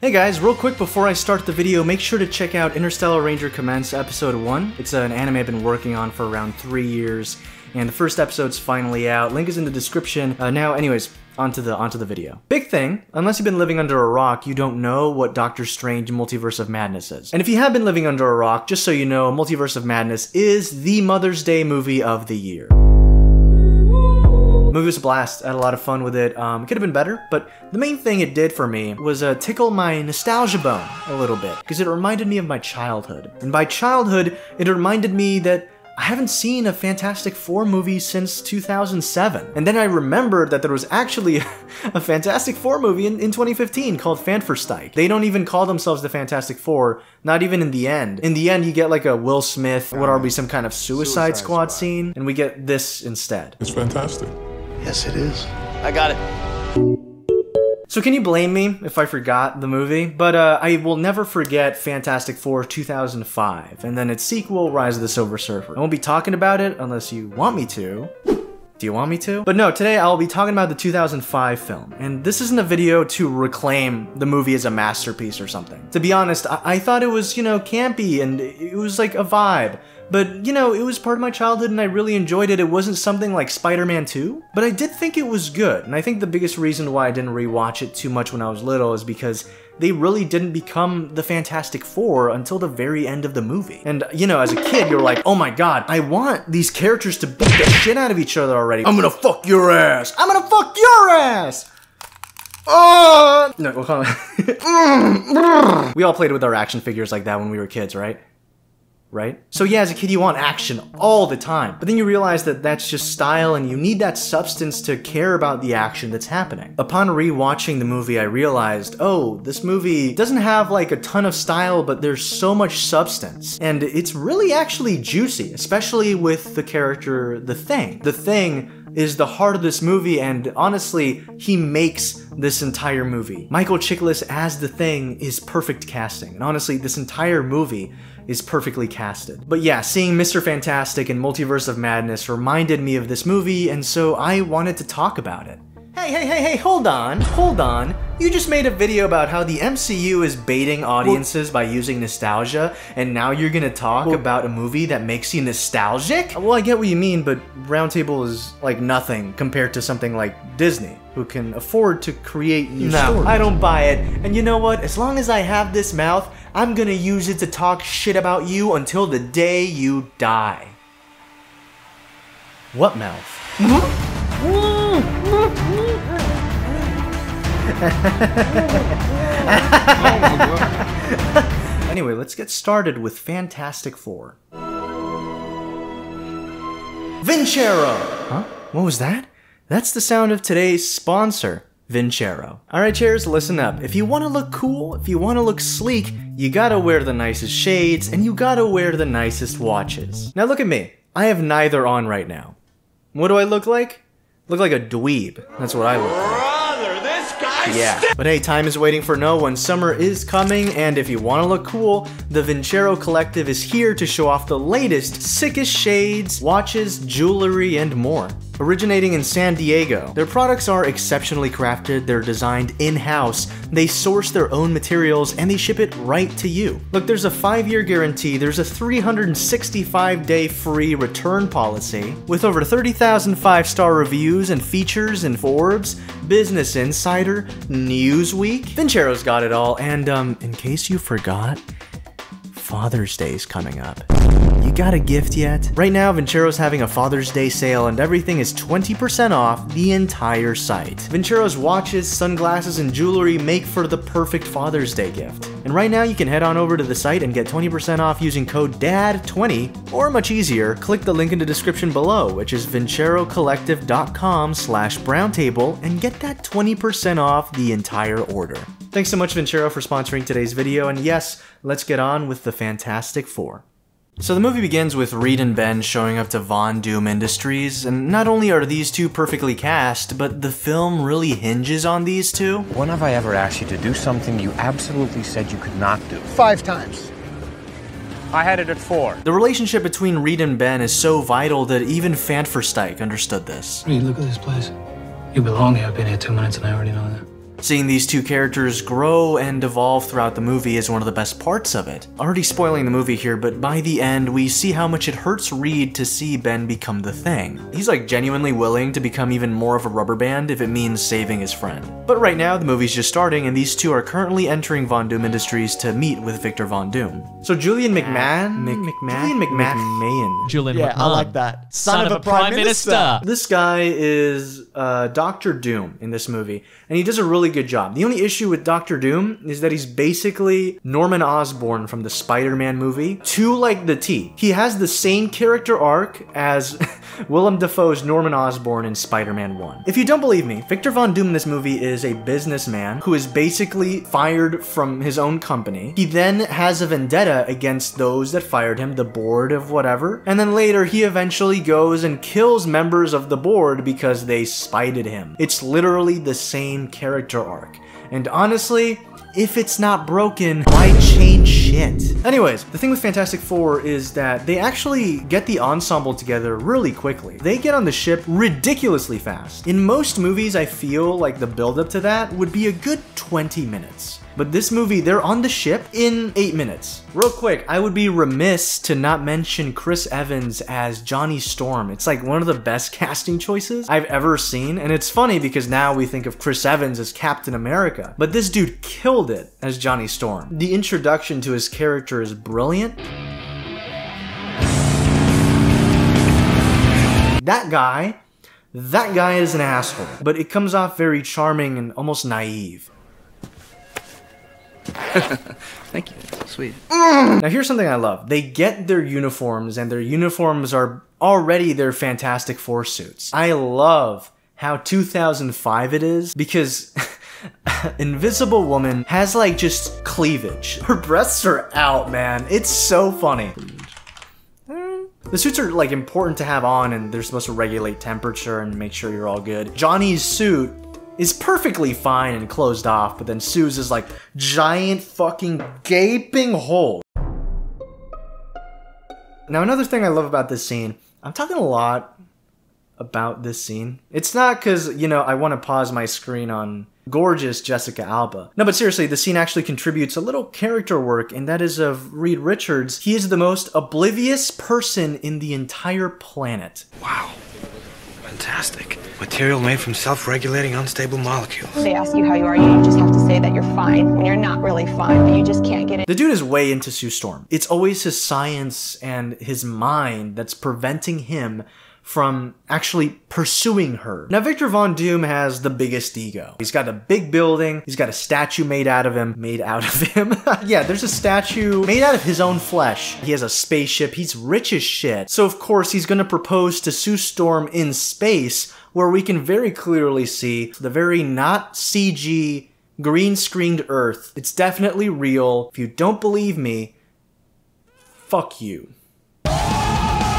Hey guys, real quick before I start the video, make sure to check out Interstellar Ranger Commence Episode 1. It's an anime I've been working on for around 3 years, and the first episode's finally out. Link is in the description. Now, anyways, onto the video. Big thing, unless you've been living under a rock, you don't know what Doctor Strange Multiverse of Madness is. And if you have been living under a rock, just so you know, Multiverse of Madness is the Mother's Day movie of the year. The movie was a blast. I had a lot of fun with it. It could have been better, but the main thing it did for me was tickle my nostalgia bone a little bit, because it reminded me of my childhood. And by childhood, it reminded me that I haven't seen a Fantastic Four movie since 2007. And then I remembered that there was actually a Fantastic Four movie in 2015 called Fanferstike. They don't even call themselves the Fantastic Four, not even in the end. In the end, you get like a Will Smith, what are we, some kind of Suicide Squad scene, and we get this instead. It's fantastic. Yes, it is. I got it. So can you blame me if I forgot the movie? But I will never forget Fantastic Four 2005, and then its sequel, Rise of the Silver Surfer. I won't be talking about it unless you want me to. Do you want me to? But no, today I'll be talking about the 2005 film, and this isn't a video to reclaim the movie as a masterpiece or something. To be honest, I thought it was, you know, campy, and it was like a vibe. But, you know, it was part of my childhood and I really enjoyed it. It wasn't something like Spider-Man 2, but I did think it was good. And I think the biggest reason why I didn't rewatch it too much when I was little is because they really didn't become the Fantastic Four until the very end of the movie. And, you know, as a kid, you're like, oh my god, I want these characters to beat the shit out of each other already. I'm gonna fuck your ass! I'm gonna fuck your ass! Oh! No, we'll call it. We all played with our action figures like that when we were kids, right? Right? So yeah, as a kid you want action all the time, but then you realize that that's just style and you need that substance to care about the action that's happening. Upon rewatching the movie, I realized, oh, this movie doesn't have like a ton of style, but there's so much substance. And it's really actually juicy, especially with the character, The Thing. The Thing is the heart of this movie, and honestly, he makes this entire movie. Michael Chiklis as The Thing is perfect casting, and honestly, this entire movie is perfectly casted. But yeah, seeing Mr. Fantastic and Multiverse of Madness reminded me of this movie, and so I wanted to talk about it. Hey, hold on. You just made a video about how the MCU is baiting audiences by using nostalgia, and now you're gonna talk about a movie that makes you nostalgic? Well, I get what you mean, but Browntable is like nothing compared to something like Disney, who can afford to create new stories. I don't buy it, and you know what? As long as I have this mouth, I'm gonna use it to talk shit about you until the day you die. What mouth? Anyway, let's get started with Fantastic Four. Vincero! Huh? What was that? That's the sound of today's sponsor, Vincero. Alright, chairs, listen up. If you want to look cool, if you want to look sleek, you gotta wear the nicest shades, and you gotta wear the nicest watches. Now look at me. I have neither on right now. What do I look like? Look like a dweeb. That's what I look like. Brother, this guy's yeah. But hey, time is waiting for no one. Summer is coming, and if you want to look cool, the Vincero Collective is here to show off the latest, sickest shades, watches, jewelry, and more. Originating in San Diego, their products are exceptionally crafted, they're designed in-house, they source their own materials, and they ship it right to you. Look, there's a 5-year guarantee, there's a 365-day free return policy, with over 30,000 5-star reviews and features in Forbes, Business Insider, Newsweek. Vincero's got it all, and in case you forgot, Father's Day's coming up. You got a gift yet? Right now, Vincero's having a Father's Day sale and everything is 20% off the entire site. Vincero's watches, sunglasses, and jewelry make for the perfect Father's Day gift. And right now, you can head on over to the site and get 20% off using code DAD20, or much easier, click the link in the description below, which is vincerocollective.com/browntable, and get that 20% off the entire order. Thanks so much, Vincero, for sponsoring today's video, and yes, let's get on with the Fantastic Four. So the movie begins with Reed and Ben showing up to Von Doom Industries, and not only are these two perfectly cast, but the film really hinges on these two. When have I ever asked you to do something you absolutely said you could not do? 5 times. I had it at 4. The relationship between Reed and Ben is so vital that even Fanferstike understood this. Reed, look at this place. You belong here. I've been here 2 minutes and I already know that. Seeing these two characters grow and evolve throughout the movie is one of the best parts of it. Already spoiling the movie here, but by the end, we see how much it hurts Reed to see Ben become the Thing. He's like genuinely willing to become even more of a rubber band if it means saving his friend. But right now, the movie's just starting, and these two are currently entering Von Doom Industries to meet with Victor Von Doom. So Julian McMahon? Julian Yeah, McMahon. I like that. Son of a Prime Minister. This guy is Dr. Doom in this movie, and he does a really good job. The only issue with Dr. Doom is that he's basically Norman Osborn from the Spider-Man movie to like the T. He has the same character arc as Willem Dafoe's Norman Osborn in Spider-Man 1. If you don't believe me, Victor Von Doom in this movie is a businessman who is basically fired from his own company. He then has a vendetta against those that fired him, the board of whatever, and then later he eventually goes and kills members of the board because they spited him. It's literally the same character arc. And honestly, if it's not broken, why change shit? Anyways, the thing with Fantastic Four is that they actually get the ensemble together really quickly. They get on the ship ridiculously fast. In most movies, I feel like the build-up to that would be a good 20 minutes. But this movie, they're on the ship in 8 minutes. Real quick, I would be remiss to not mention Chris Evans as Johnny Storm. It's like one of the best casting choices I've ever seen, and it's funny because now we think of Chris Evans as Captain America, but this dude killed it as Johnny Storm. The introduction to his character is brilliant. That guy is an asshole, but it comes off very charming and almost naive. Thank you. Sweet. Now here's something I love. They get their uniforms, and their uniforms are already their Fantastic Four suits. I love how 2005 it is because Invisible Woman has like just cleavage. Her breasts are out, man. It's so funny. The suits are like important to have on, and they're supposed to regulate temperature and make sure you're all good. Johnny's suit is perfectly fine and closed off, but then Sue's is like giant fucking gaping hole. Now another thing I love about this scene, I'm talking a lot about this scene. It's not because, you know, I want to pause my screen on gorgeous Jessica Alba. No, but seriously, the scene actually contributes a little character work, and that is of Reed Richards. He is the most oblivious person in the entire planet. Wow. Fantastic. Material made from self-regulating unstable molecules. They ask you how you are, you just have to say that you're fine when you're not really fine, but you just can't get it. The dude is way into Sue Storm. It's always his science and his mind that's preventing him from actually pursuing her. Now, Victor Von Doom has the biggest ego. He's got a big building. He's got a statue made out of him. Yeah, there's a statue made out of his own flesh. He has a spaceship. He's rich as shit. So, of course, he's gonna propose to Sue Storm in space, where we can very clearly see the very not CG green screened Earth. It's definitely real. If you don't believe me, fuck you.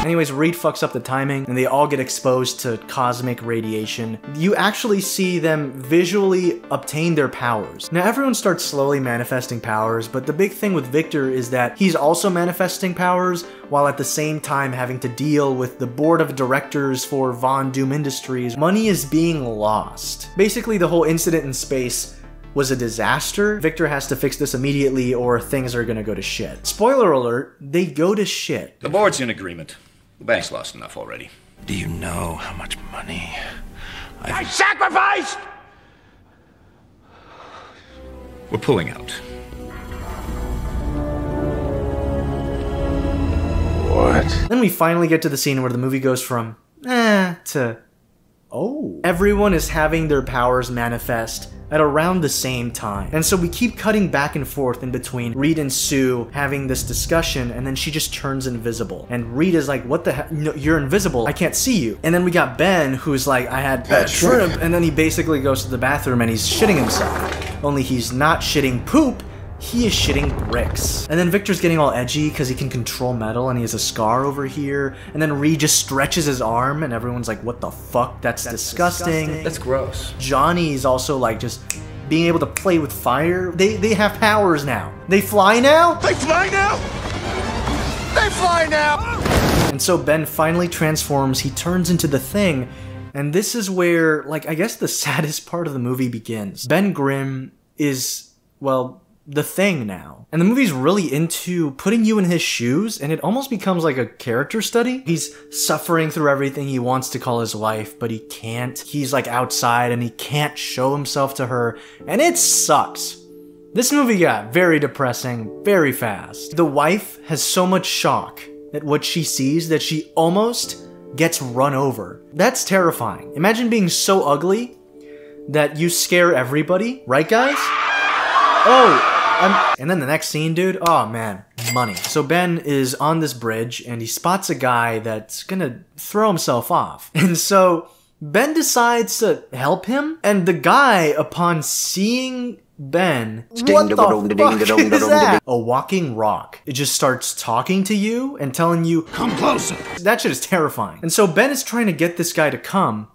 Anyways, Reed fucks up the timing, and they all get exposed to cosmic radiation. You actually see them visually obtain their powers. Now, everyone starts slowly manifesting powers, but the big thing with Victor is that he's also manifesting powers, while at the same time having to deal with the board of directors for Von Doom Industries. Money is being lost. Basically, the whole incident in space was a disaster. Victor has to fix this immediately or things are gonna go to shit. Spoiler alert, they go to shit. The board's in agreement. The bank's lost enough already. Do you know how much money I sacrificed! We're pulling out. What? Then we finally get to the scene where the movie goes from to oh. Everyone is having their powers manifest at around the same time. And so we keep cutting back and forth in between Reed and Sue having this discussion, and then she just turns invisible. And Reed is like, what the hell? No, you're invisible. I can't see you. And then we got Ben, who's like, I had bad shrimp. And then he basically goes to the bathroom and he's shitting himself. Only he's not shitting poop. He is shitting bricks. And then Victor's getting all edgy because he can control metal and he has a scar over here. And then Reed just stretches his arm and everyone's like, what the fuck? That's disgusting. That's gross. Johnny's also like just being able to play with fire. They have powers now. They fly now? They fly now! They fly now! And so Ben finally transforms. He turns into the Thing. And this is where, like, I guess the saddest part of the movie begins. Ben Grimm is, well, the Thing now. And the movie's really into putting you in his shoes, and it almost becomes like a character study. He's suffering through everything. He wants to call his wife, but he can't. He's like outside and he can't show himself to her, and it sucks. This movie got very depressing very fast. The wife has so much shock at what she sees that she almost gets run over. That's terrifying. Imagine being so ugly that you scare everybody, right guys? Oh, and then the next scene, dude, oh man, money. So Ben is on this bridge and he spots a guy that's gonna throw himself off. And so Ben decides to help him, and the guy, upon seeing Ben, what the fuck is that? A walking rock. It just starts talking to you and telling you, come closer. That shit is terrifying. And so Ben is trying to get this guy to come.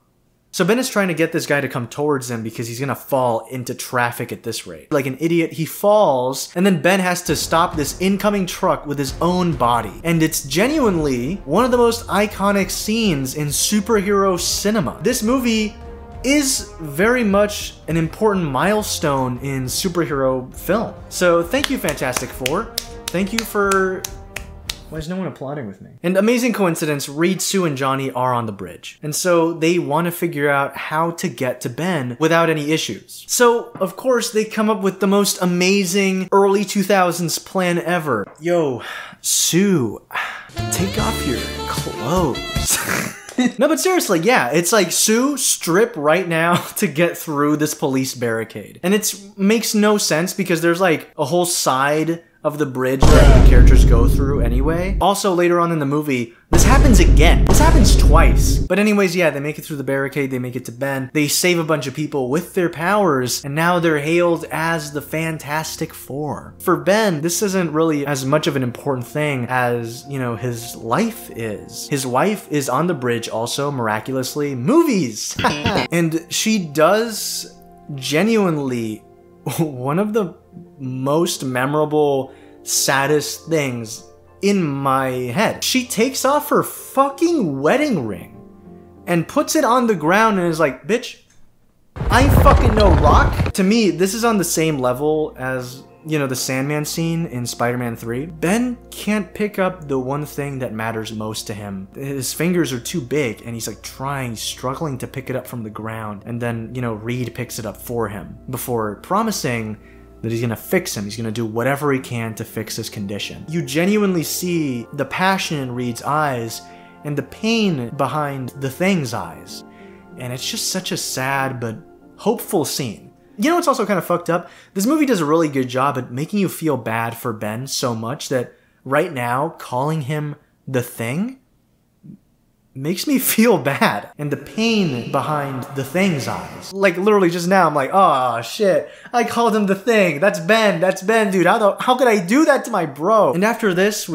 Towards him because he's gonna fall into traffic at this rate. Like an idiot, he falls, and then Ben has to stop this incoming truck with his own body. And it's genuinely one of the most iconic scenes in superhero cinema. This movie is very much an important milestone in superhero film. So thank you, Fantastic Four. Thank you for... Why is no one applauding with me? And amazing coincidence, Reed, Sue, and Johnny are on the bridge. And so they want to figure out how to get to Ben without any issues. So, of course, they come up with the most amazing early 2000s plan ever. Yo, Sue, take off your clothes. No, but seriously, yeah, it's like, Sue, strip right now to get through this police barricade. And it makes no sense because there's like a whole side of the bridge that the characters go through anyway. Also, later on in the movie, this happens again. This happens twice. But anyways, yeah, they make it through the barricade, they make it to Ben, they save a bunch of people with their powers, and now they're hailed as the Fantastic Four. For Ben, this isn't really as much of an important thing as, you know, his life is. His wife is on the bridge also, miraculously. Movies! And she does genuinely one of the most memorable, saddest things in my head. She takes off her fucking wedding ring and puts it on the ground and is like, bitch, I fucking know rock. To me, this is on the same level as, you know, the Sandman scene in Spider-Man 3. Ben can't pick up the one thing that matters most to him. His fingers are too big and he's like struggling to pick it up from the ground. And then, you know, Reed picks it up for him before promising that he's gonna fix him. He's gonna do whatever he can to fix his condition. You genuinely see the passion in Reed's eyes and the pain behind the Thing's eyes. And it's just such a sad but hopeful scene. You know what's also kind of fucked up? This movie does a really good job at making you feel bad for Ben so much that right now, calling him the Thing makes me feel bad. And the pain behind the Thing's eyes. Like, literally just now, I'm like, oh shit, I called him the Thing. That's Ben, dude. How could I do that to my bro? And after this,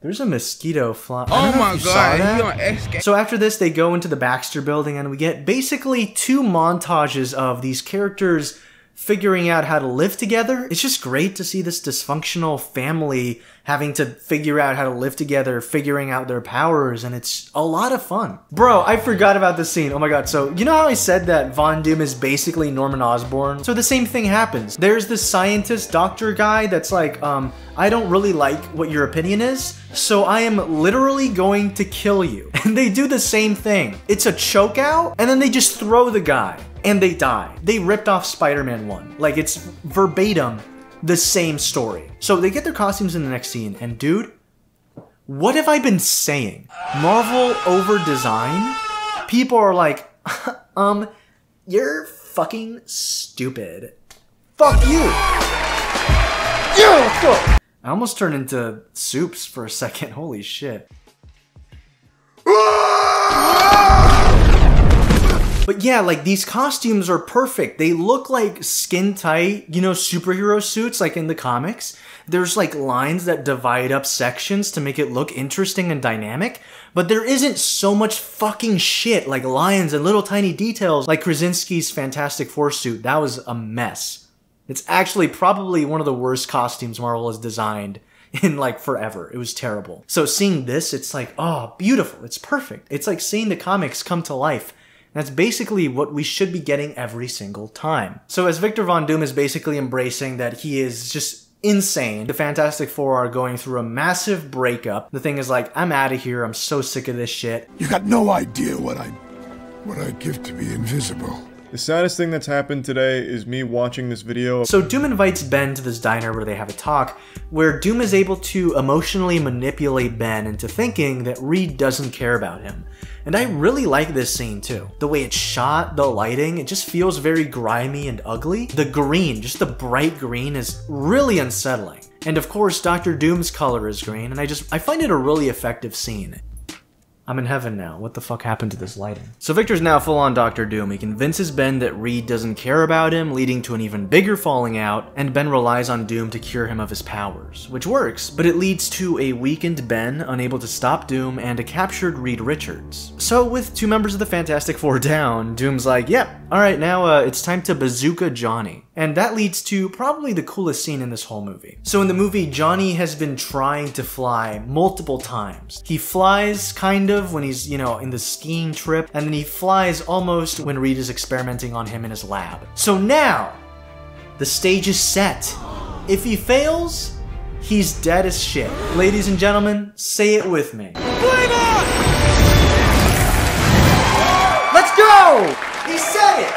there's a mosquito flying. Oh my god. So after this, they go into the Baxter building and we get basically 2 montages of these characters figuring out how to live together. It's just great to see this dysfunctional family having to figure out how to live together, figuring out their powers, and it's a lot of fun. Bro, I forgot about this scene. Oh my god. So, you know how I said that Von Doom is basically Norman Osborn? So the same thing happens. There's this scientist doctor guy that's like, I don't really like what your opinion is, so I am literally going to kill you. And they do the same thing. It's a choke out, and then they just throw the guy. And they die. They ripped off Spider-Man 1. Like, it's verbatim the same story. So they get their costumes in the next scene, and dude, what have I been saying? Marvel over-design? People are like, you're fucking stupid. Fuck you! Yeah, let's go! I almost turned into Soups for a second. Holy shit. But yeah, like, these costumes are perfect. They look like skin tight, you know, superhero suits like in the comics. There's like lines that divide up sections to make it look interesting and dynamic, but there isn't so much fucking shit like lines and little tiny details like Krasinski's Fantastic Four suit. That was a mess. It's actually probably one of the worst costumes Marvel has designed in like forever. It was terrible. So seeing this, it's like, oh, beautiful. It's perfect. It's like seeing the comics come to life. That's basically what we should be getting every single time. So as Victor Von Doom is basically embracing that he is just insane, the Fantastic Four are going through a massive breakup. The Thing is like, I'm out of here. I'm so sick of this shit. You got no idea what I'd give to be invisible. The saddest thing that's happened today is me watching this video. So Doom invites Ben to this diner where they have a talk, where Doom is able to emotionally manipulate Ben into thinking that Reed doesn't care about him. And I really like this scene too. The way it's shot, the lighting, it just feels very grimy and ugly. The green, just the bright green, is really unsettling. And of course, Dr. Doom's color is green, and I find it a really effective scene. I'm in heaven now. What the fuck happened to this lighting? So Victor's now full on Dr. Doom. He convinces Ben that Reed doesn't care about him, leading to an even bigger falling out, and Ben relies on Doom to cure him of his powers, which works, but it leads to a weakened Ben, unable to stop Doom, and a captured Reed Richards. So with 2 members of the Fantastic Four down, Doom's like, yep, alright, now it's time to bazooka Johnny. And that leads to probably the coolest scene in this whole movie. So in the movie, Johnny has been trying to fly multiple times. He flies kind of when he's, in the skiing trip, and then he flies almost when Reed is experimenting on him in his lab. So now, the stage is set. If he fails, he's dead as shit. Ladies and gentlemen, say it with me. Flame on! Let's go! He said it!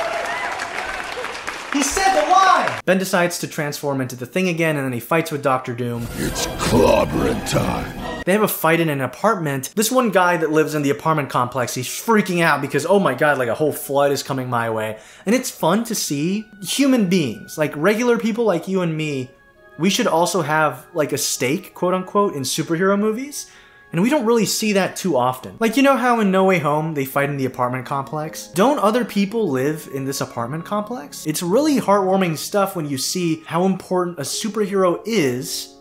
He said the line! Ben decides to transform into the Thing again, and then he fights with Dr. Doom. It's clobbering time. They have a fight in an apartment. This one guy that lives in the apartment complex, he's freaking out because, oh my god, like a whole flood is coming my way. And it's fun to see human beings, like regular people like you and me. We should also have like a stake, quote unquote, in superhero movies. And we don't really see that too often. Like, you know how in No Way Home, they fight in the apartment complex? Don't other people live in this apartment complex? It's really heartwarming stuff when you see how important a superhero is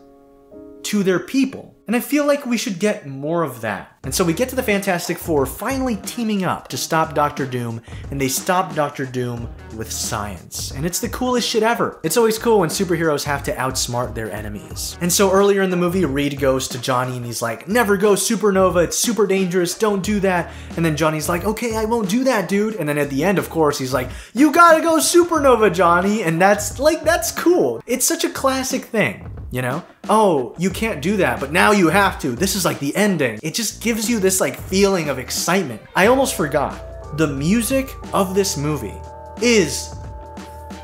to their people. And I feel like we should get more of that. And so we get to the Fantastic Four finally teaming up to stop Dr. Doom, and they stop Dr. Doom with science. And it's the coolest shit ever. It's always cool when superheroes have to outsmart their enemies. And so earlier in the movie, Reed goes to Johnny and he's like, never go supernova, it's super dangerous, don't do that. And then Johnny's like, okay, I won't do that, dude. And then at the end, of course, he's like, you gotta go supernova, Johnny. And that's cool. It's such a classic thing. Oh, you can't do that, but now you have to. This is like the ending. It just gives you this like feeling of excitement. I almost forgot. The music of this movie is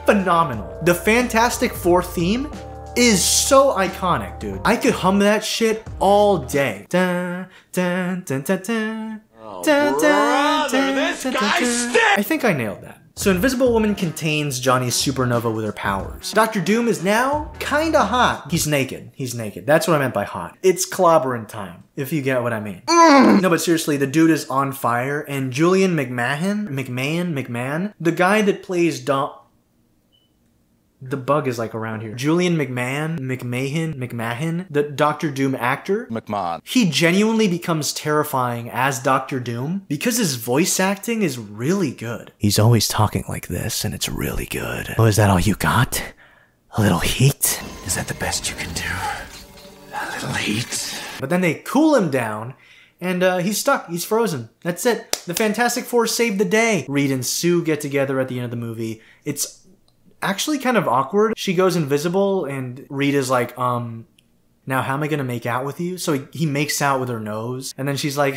phenomenal. The Fantastic Four theme is so iconic, dude. I could hum that shit all day. Dun, dun, dun, dun, dun. Oh, brother, this guy stinks! I think I nailed that. So Invisible Woman contains Johnny's supernova with her powers. Dr. Doom is now kinda hot. He's naked. He's naked. That's what I meant by hot. It's clobbering time, if you get what I mean. No, but seriously, the dude is on fire, and Julian McMahon, the guy that plays the bug is like around here. Julian McMahon, the Dr. Doom actor. McMahon. He genuinely becomes terrifying as Dr. Doom because his voice acting is really good. He's always talking like this and it's really good. Oh, is that all you got? A little heat? Is that the best you can do? A little heat? But then they cool him down and he's stuck. He's frozen. That's it. The Fantastic Four saved the day. Reed and Sue get together at the end of the movie. It's actually kind of awkward. She goes invisible and Reed is like, now how am I gonna make out with you? So he makes out with her nose. And then she's like,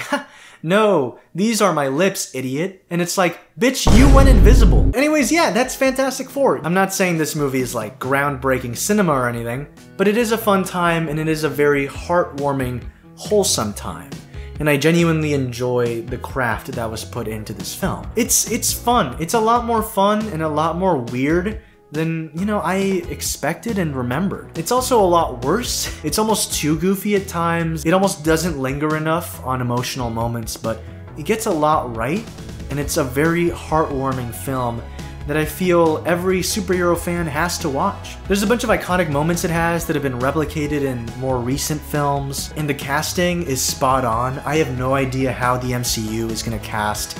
no, these are my lips, idiot. And it's like, bitch, you went invisible. Anyways, yeah, that's Fantastic Four. I'm not saying this movie is like groundbreaking cinema or anything, but it is a fun time and it is a very heartwarming, wholesome time. And I genuinely enjoy the craft that was put into this film. It's fun. It's a lot more fun and a lot more weird than, I expected and remembered. It's also a lot worse. It's almost too goofy at times. It almost doesn't linger enough on emotional moments, but it gets a lot right, and it's a very heartwarming film that I feel every superhero fan has to watch. There's a bunch of iconic moments it has that have been replicated in more recent films, and the casting is spot on. I have no idea how the MCU is gonna cast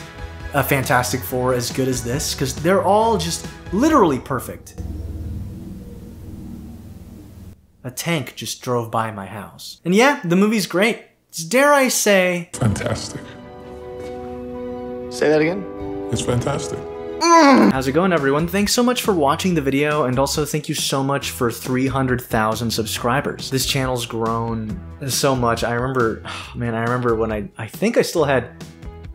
a Fantastic Four as good as this, because they're all just literally perfect. a tank just drove by my house. And yeah, the movie's great. It's, dare I say, Fantastic. Say that again? It's fantastic. How's it going, everyone? Thanks so much for watching the video, and also thank you so much for 300,000 subscribers. This channel's grown so much. I remember, man, I remember when I think I still had,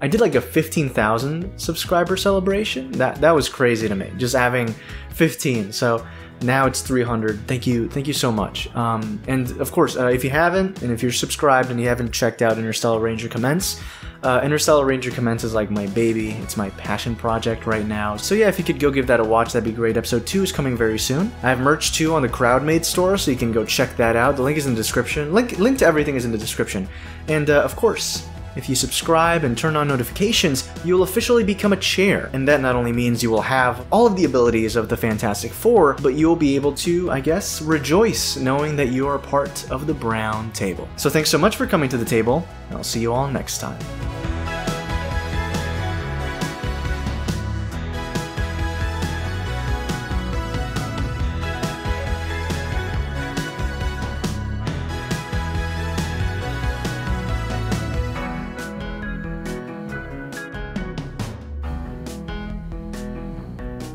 I did like a 15,000 subscriber celebration. That was crazy to me, just having 15. So now it's 300. Thank you so much. And of course, if you haven't, and if you're subscribed and you haven't checked out Interstellar Ranger Commence, Interstellar Ranger Commence is like my baby. It's my passion project right now. So yeah, if you could go give that a watch, that'd be great. Episode 2 is coming very soon. I have merch too on the CrowdMade store, so you can go check that out. The link is in the description. Link to everything is in the description. And of course, if you subscribe and turn on notifications, you'll officially become a chair. And that not only means you will have all of the abilities of the Fantastic Four, but you'll be able to, I guess, rejoice knowing that you are part of the Brown Table. So thanks so much for coming to the table, and I'll see you all next time.